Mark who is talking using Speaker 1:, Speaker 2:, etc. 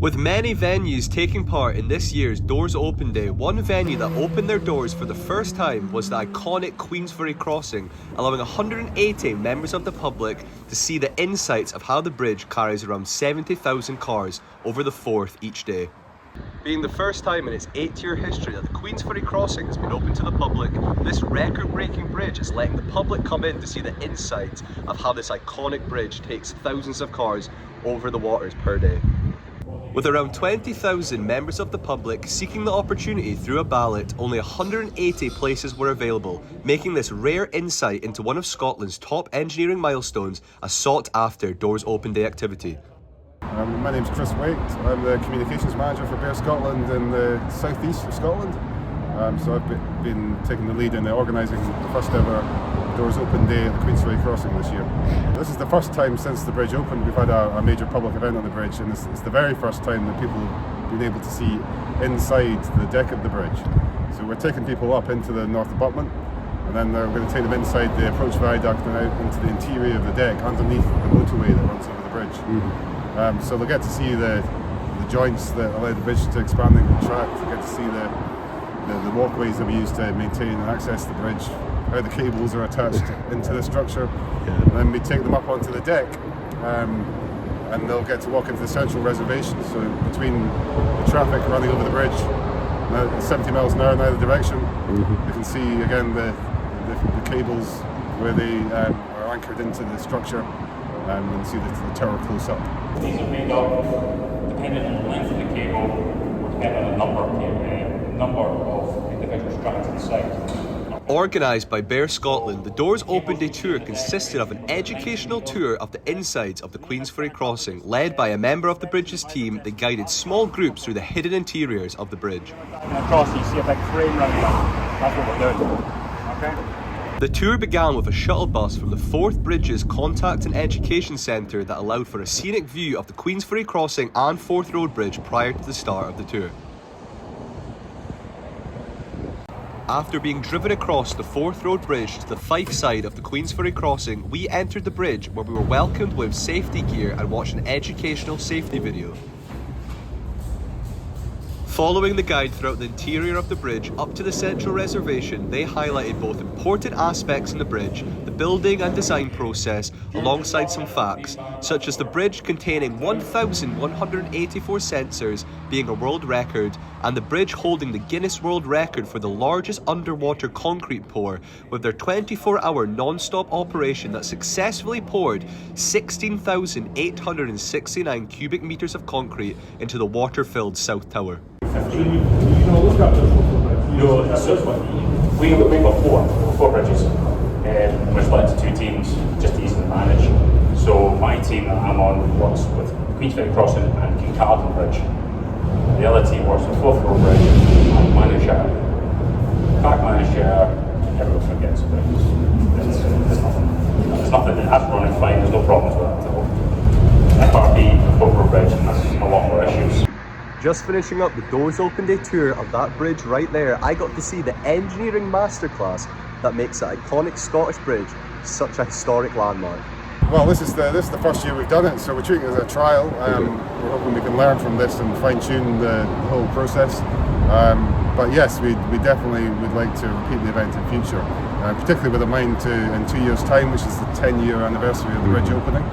Speaker 1: With many venues taking part in this year's Doors Open Day, one venue that opened their doors for the first time was the iconic Queensferry Crossing, allowing 180 members of the public to see the insights of how the bridge carries around 70,000 cars over the Forth each day. Being the first time in its 8-year history that the Queensferry Crossing has been open to the public, this record-breaking bridge is letting the public come in to see the insights of how this iconic bridge takes thousands of cars over the waters per day. With around 20,000 members of the public seeking the opportunity through a ballot, only 180 places were available, making this rare insight into one of Scotland's top engineering milestones a sought-after Doors Open Day activity.
Speaker 2: My name's Chris Waite. I'm the Communications Manager for Bear Scotland in the southeast of Scotland. So I've been taking the lead in organising the first ever Doors Open Day at the Queensferry Crossing this year. This is the first time since the bridge opened we've had a major public event on the bridge, and it's the very first time that people have been able to see inside the deck of the bridge. So we're taking people up into the north abutment, and then we're going to take them inside the approach viaduct and out into the interior of the deck underneath the motorway that runs over the bridge. So they'll get to see the joints that allow the bridge to expand and contract. They'll get to see the walkways that we use to maintain and access the bridge, how the cables are attached into the structure. And then we take them up onto the deck, and they'll get to walk into the central reservation. So between the traffic running over the bridge, now at 70 miles an hour in either direction, they can see again the cables where they are anchored into the structure, and see the tower close up.
Speaker 3: These are made up, depending on the length of the cable, or depending on the number of individual strands inside.
Speaker 1: Organised by Bear Scotland, the Doors Open Day tour consisted of an educational tour of the insides of the Queensferry Crossing, led by a member of the bridge's team that guided small groups through the hidden interiors of the bridge.
Speaker 3: Across, you see a big frame running down. That's what we're doing. Okay?
Speaker 1: The tour began with a shuttle bus from the Forth Bridges Contact and Education Centre that allowed for a scenic view of the Queensferry Crossing and Forth Road Bridge prior to the start of the tour. After being driven across the Forth Road Bridge to the Fife side of the Queensferry Crossing, we entered the bridge where we were welcomed with safety gear and watched an educational safety video. Following the guide throughout the interior of the bridge up to the central reservation, they highlighted both important aspects in the bridge, the building and design process, alongside some facts, such as the bridge containing 1,184 sensors being a world record, and the bridge holding the Guinness World Record for the largest underwater concrete pour, with their 24-hour non-stop operation that successfully poured 16,869 cubic metres of concrete into the water-filled South Tower.
Speaker 3: No, so we've got four bridges. We're split into two teams just to easily manage. So my team that I'm on works with Queensferry Crossing and Kincardine Bridge. The other team works with Forth Road Bridge and Manishire. Manishire, everyone forgets about it. There's nothing that's running fine, there's no problems with that at all. FRB, Forth Road Bridge, and that's a lot more issues.
Speaker 1: Just finishing up the Doors Open Day tour of that bridge right there, I got to see the engineering masterclass that makes that iconic Scottish bridge such a historic landmark.
Speaker 2: Well, this is the first year we've done it, so we're treating it as a trial. We're hoping we can learn from this and fine-tune the whole process. But yes, we definitely would like to repeat the event in future, particularly with a mind to in 2 years' time, which is the 10-year anniversary of the bridge opening.